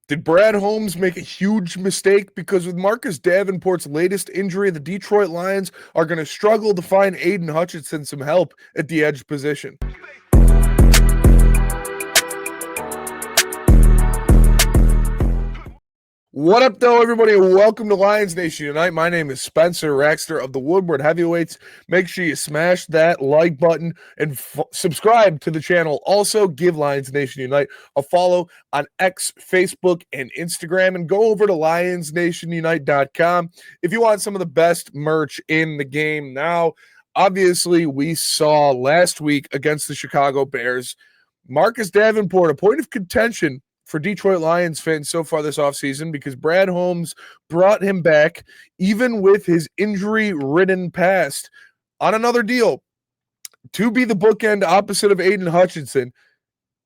Did Brad Holmes make a huge mistake? Because with Marcus Davenport's latest injury, the Detroit Lions are going to struggle to find Aiden Hutchinson some help at the edge position. What up, though, everybody, and welcome to Lions Nation Unite. My name is Spencer Raxter of the Woodward Heavyweights. Make sure you smash that like button and subscribe to the channel. Also, give Lions Nation Unite a follow on X, Facebook, and Instagram, and go over to lionsnationunite.com if you want some of the best merch in the game. Now, obviously, we saw last week against the Chicago Bears, Marcus Davenport, a point of contention for Detroit Lions fans so far this offseason, because Brad Holmes brought him back, even with his injury-ridden past, on another deal to be the bookend opposite of Aiden Hutchinson,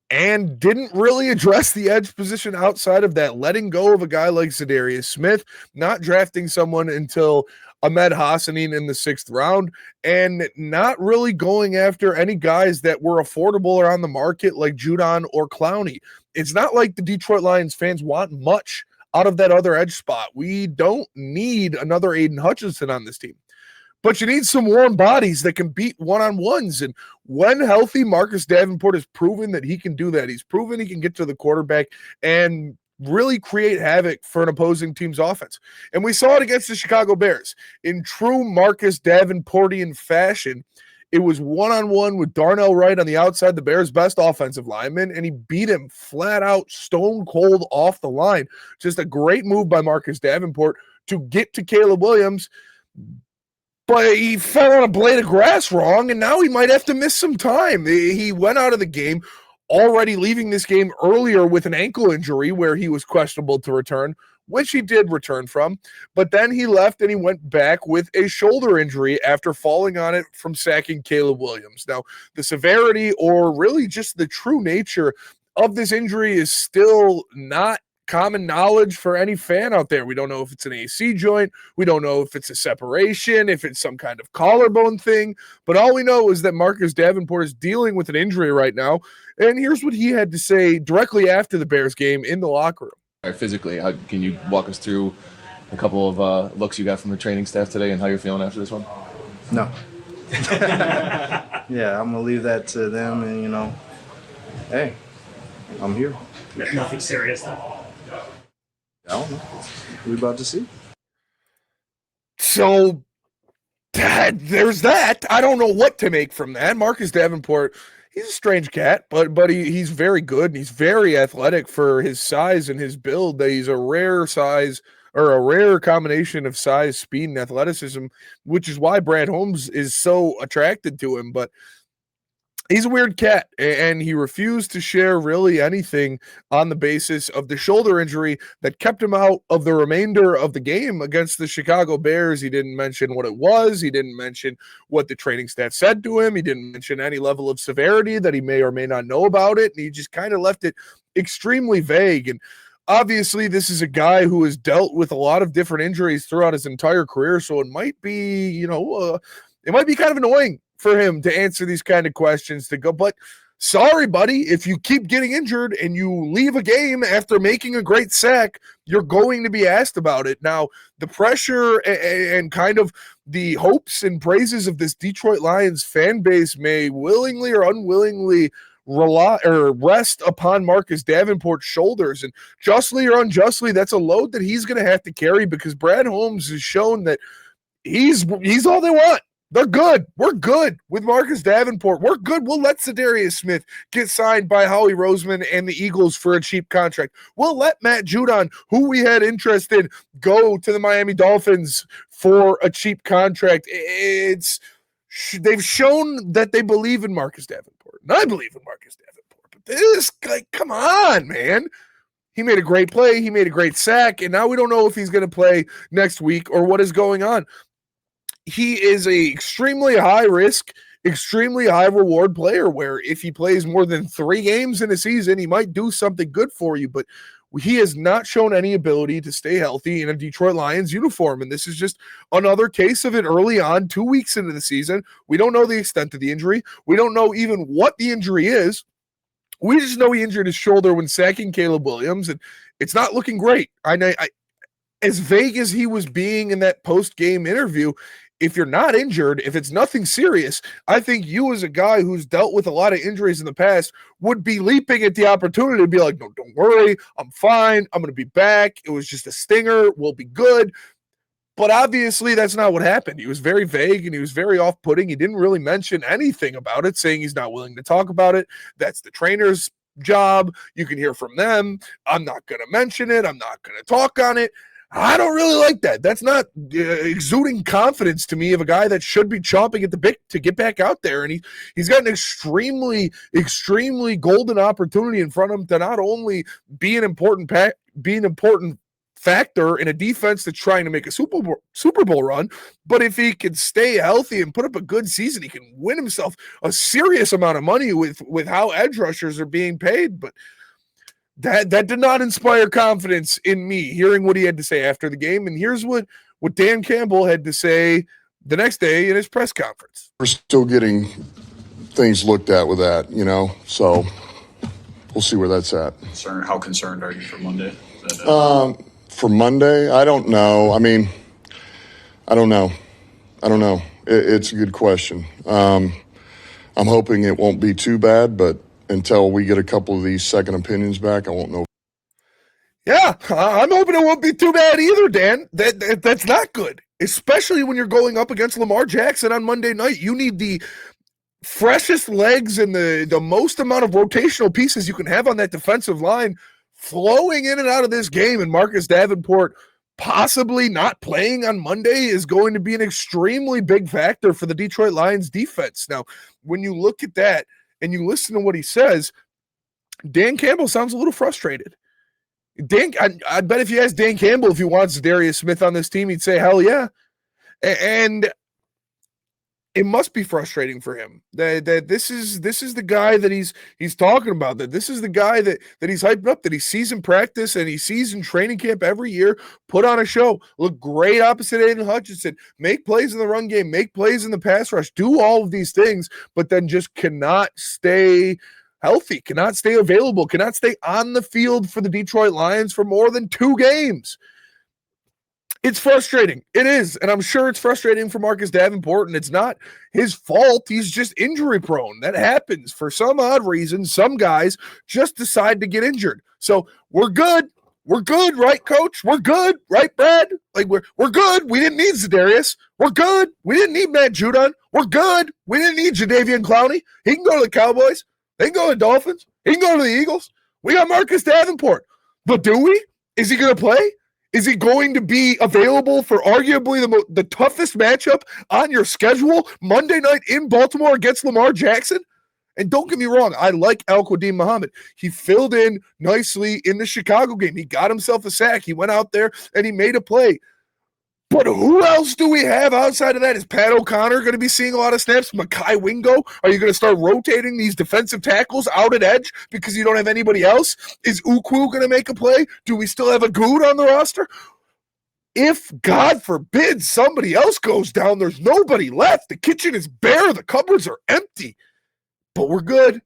and didn't really address the edge position outside of that, letting go of a guy like Za'Darius Smith, not drafting someone until Ahmed Hassanin in the 6th round, and not really going after any guys that were affordable or on the market like Judon or Clowney. It's not like the Detroit Lions fans want much out of that other edge spot. We don't need another Aiden Hutchinson on this team. But you need some warm bodies that can beat one-on-ones. And when healthy, Marcus Davenport has proven that he can do that. He's proven he can get to the quarterback and really create havoc for an opposing team's offense. And we saw it against the Chicago Bears. In true Marcus Davenportian fashion, it was one-on-one with Darnell Wright on the outside, the Bears' best offensive lineman, and he beat him flat out, stone cold off the line. Just a great move by Marcus Davenport to get to Caleb Williams, but he fell on a blade of grass wrong, and now he might have to miss some time. He went out of the game, already leaving this game earlier with an ankle injury where he was questionable to return, which he did return from, but then he left and he went back with a shoulder injury after falling on it from sacking Caleb Williams. Now, the severity, or really just the true nature of this injury, is still not common knowledge for any fan out there. We don't know if it's an AC joint. We don't know if it's a separation, if it's some kind of collarbone thing. But all we know is that Marcus Davenport is dealing with an injury right now. And here's what he had to say directly after the Bears game in the locker room. Physically, can you walk us through a couple of looks you got from the training staff today and how you're feeling after this one? No. Yeah, I'm going to leave that to them, and, hey, I'm here. Nothing serious, though. I don't know. We're about to see. So there's that. I don't know what to make from that. Marcus Davenport, he's a strange cat, but he's very good, and he's very athletic for his size and his build. He's a rare size, or a rare combination of size, speed, and athleticism, which is why Brad Holmes is so attracted to him. But he's a weird cat, and he refused to share really anything on the basis of the shoulder injury that kept him out of the remainder of the game against the Chicago Bears. He didn't mention what it was. He didn't mention what the training staff said to him. He didn't mention any level of severity that he may or may not know about it, and he just kind of left it extremely vague. And obviously, this is a guy who has dealt with a lot of different injuries throughout his entire career, so it might be, it might be kind of annoying for him to answer these kind of questions, to go, but sorry, buddy, if you keep getting injured and you leave a game after making a great sack, you're going to be asked about it. Now, the pressure and kind of the hopes and praises of this Detroit Lions fan base may willingly or unwillingly rest upon Marcus Davenport's shoulders, and justly or unjustly, that's a load that he's going to have to carry, because Brad Holmes has shown that he's all they want. They're good. We're good with Marcus Davenport. We're good. We'll let Za'Darius Smith get signed by Howie Roseman and the Eagles for a cheap contract. We'll let Matt Judon, who we had interest in, go to the Miami Dolphins for a cheap contract. They've shown that they believe in Marcus Davenport. And I believe in Marcus Davenport. But this guy, come on, man. He made a great play. He made a great sack. And now we don't know if he's going to play next week or what is going on. He is a extremely high risk, extremely high reward player, where if he plays more than 3 games in a season, he might do something good for you. But he has not shown any ability to stay healthy in a Detroit Lions uniform. And this is just another case of it early on, 2 weeks into the season. We don't know the extent of the injury. We don't know even what the injury is. We just know he injured his shoulder when sacking Caleb Williams. And It's not looking great. I know, as vague as he was being in that post-game interview, if you're not injured, if it's nothing serious, I think you as a guy who's dealt with a lot of injuries in the past would be leaping at the opportunity to be like, no, don't worry. I'm fine. I'm going to be back. It was just a stinger. We'll be good. But obviously that's not what happened. He was very vague and he was very off-putting. He didn't really mention anything about it, saying he's not willing to talk about it. That's the trainer's job. You can hear from them. I'm not going to mention it. I'm not going to talk on it. I don't really like that. That's not exuding confidence to me of a guy that should be chomping at the bit to get back out there. And he's got an extremely, extremely golden opportunity in front of him to not only be an important factor in a defense that's trying to make a Super Bowl run, but if he can stay healthy and put up a good season, he can win himself a serious amount of money with how edge rushers are being paid. But that did not inspire confidence in me, hearing what he had to say after the game. And here's what Dan Campbell had to say the next day in his press conference. We're still getting things looked at with that, so we'll see where that's at. How concerned are you for Monday? For Monday, I don't know. I mean, I don't know. It's a good question. I'm hoping it won't be too bad, but until we get a couple of these second opinions back, I won't know. Yeah, I'm hoping it won't be too bad either, Dan. That's not good, especially when you're going up against Lamar Jackson on Monday night. You need the freshest legs and the most amount of rotational pieces you can have on that defensive line flowing in and out of this game, and Marcus Davenport possibly not playing on Monday is going to be an extremely big factor for the Detroit Lions defense. Now, when you look at that and you listen to what he says, Dan Campbell sounds a little frustrated. I bet if you ask Dan Campbell if he wants Darius Smith on this team, he'd say, hell yeah. And it must be frustrating for him that this is the guy that he's talking about, that this is the guy that he's hyping up, that he sees in practice and he sees in training camp every year, put on a show, look great opposite Aiden Hutchinson, make plays in the run game, make plays in the pass rush, do all of these things, but then just cannot stay healthy, cannot stay available, cannot stay on the field for the Detroit Lions for more than 2 games. It's frustrating. It is. And I'm sure it's frustrating for Marcus Davenport, and it's not his fault. He's just injury prone. That happens for some odd reason. Some guys just decide to get injured. So we're good. We're good, right, Coach? We're good, right, Brad? Like we're good. We didn't need Za'Darius. We're good. We didn't need Matt Judon. We're good. We didn't need Jadeveon Clowney. He can go to the Cowboys. They can go to the Dolphins. He can go to the Eagles. We got Marcus Davenport. But do we? Is he going to play? Is he going to be available for arguably the toughest matchup on your schedule Monday night in Baltimore against Lamar Jackson? And don't get me wrong, I like Al-Quadin Muhammad. He filled in nicely in the Chicago game. He got himself a sack. He went out there and he made a play. But who else do we have outside of that? Is Pat O'Connor going to be seeing a lot of snaps? Mekhi Wingo? Are you going to start rotating these defensive tackles out at edge because you don't have anybody else? Is Ukwu going to make a play? Do we still have a Good on the roster? If, God forbid, somebody else goes down, there's nobody left. The kitchen is bare. The cupboards are empty. But we're good.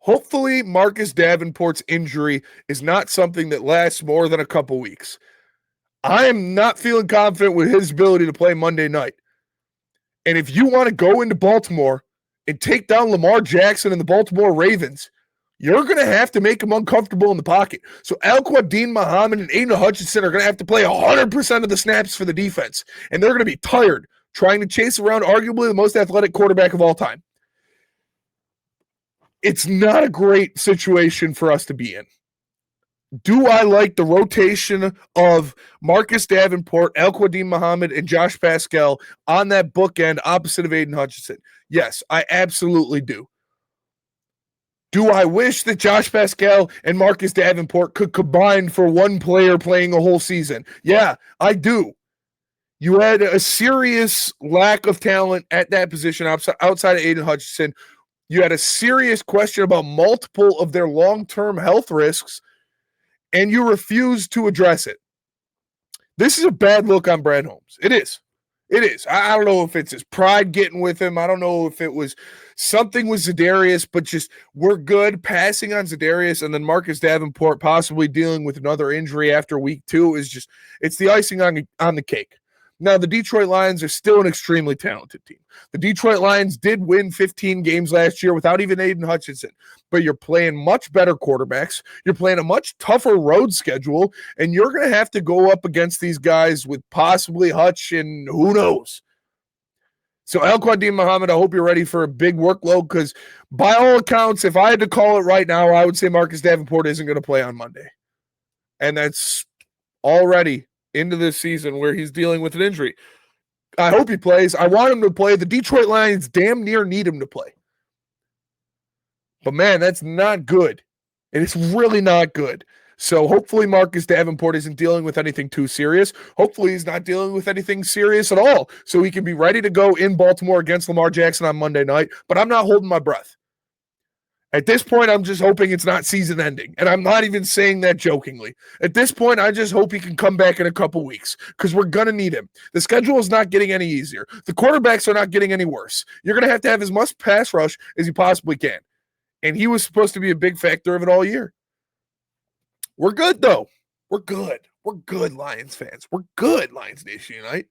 Hopefully, Marcus Davenport's injury is not something that lasts more than a couple weeks. I am not feeling confident with his ability to play Monday night. And if you want to go into Baltimore and take down Lamar Jackson and the Baltimore Ravens, you're going to have to make him uncomfortable in the pocket. So Al-Quadin Muhammad and Aiden Hutchinson are going to have to play 100% of the snaps for the defense. And they're going to be tired trying to chase around arguably the most athletic quarterback of all time. It's not a great situation for us to be in. Do I like the rotation of Marcus Davenport, Al-Quadin Muhammad, and Josh Pascal on that bookend opposite of Aiden Hutchinson? Yes, I absolutely do. Do I wish that Josh Pascal and Marcus Davenport could combine for one player playing a whole season? Yeah, I do. You had a serious lack of talent at that position outside of Aiden Hutchinson. You had a serious question about multiple of their long-term health risks, and you refused to address it. This is a bad look on Brad Holmes. It is. It is. I don't know if it's his pride getting with him. I don't know if it was something with Za'Darius, but just we're good passing on Za'Darius, and then Marcus Davenport possibly dealing with another injury after week 2 is just it's the icing on the cake. Now, the Detroit Lions are still an extremely talented team. The Detroit Lions did win 15 games last year without even Aiden Hutchinson, but you're playing much better quarterbacks. You're playing a much tougher road schedule, and you're going to have to go up against these guys with possibly Hutch and who knows. So, El Qadim Muhammad, I hope you're ready for a big workload because by all accounts, if I had to call it right now, I would say Marcus Davenport isn't going to play on Monday. And that's already into this season where he's dealing with an injury. I hope he plays. I want him to play. The Detroit Lions damn near need him to play. But, man, that's not good. And it's really not good. So hopefully Marcus Davenport isn't dealing with anything too serious. Hopefully he's not dealing with anything serious at all. So he can be ready to go in Baltimore against Lamar Jackson on Monday night. But I'm not holding my breath. At this point, I'm just hoping it's not season ending. And I'm not even saying that jokingly. At this point, I just hope he can come back in a couple weeks because we're going to need him. The schedule is not getting any easier. The quarterbacks are not getting any worse. You're going to have as much pass rush as you possibly can. And he was supposed to be a big factor of it all year. We're good, though. We're good. We're good, Lions fans. We're good, Lions Nation Unite.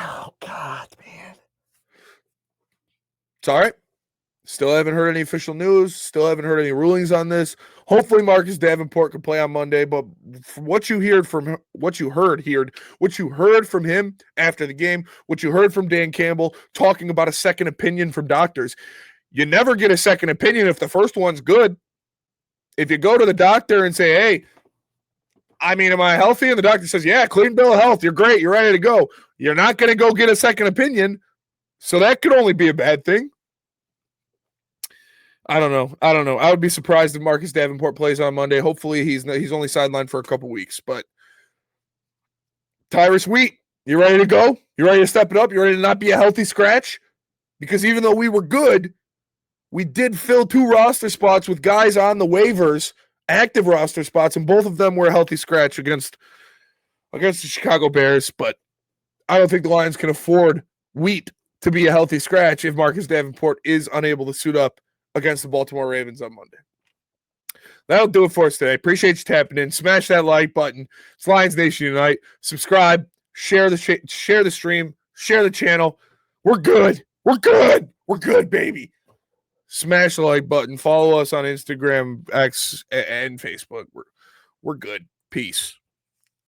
Oh, God, man. It's all right. Still haven't heard any official news. Still haven't heard any rulings on this. Hopefully Marcus Davenport can play on Monday, but from what you heard from him after the game, what you heard from Dan Campbell talking about a second opinion from doctors, you never get a second opinion if the first one's good. If you go to the doctor and say, hey, am I healthy? And the doctor says, yeah, clean bill of health. You're great. You're ready to go. You're not going to go get a second opinion. So that could only be a bad thing. I don't know. I would be surprised if Marcus Davenport plays on Monday. Hopefully he's only sidelined for a couple weeks. But Tyrus Wheat, you ready to go? You ready to step it up? You ready to not be a healthy scratch? Because even though we were good, we did fill 2 roster spots with guys on the waivers, active roster spots, and both of them were a healthy scratch against the Chicago Bears. But I don't think the Lions can afford Wheat to be a healthy scratch if Marcus Davenport is unable to suit up against the Baltimore Ravens on Monday. That'll do it for us today. Appreciate you tapping in. Smash that like button. It's Lions Nation Unite. Subscribe. Share the stream. Share the channel. We're good. We're good. We're good, baby. Smash the like button. Follow us on Instagram, X, and Facebook. We're good. Peace.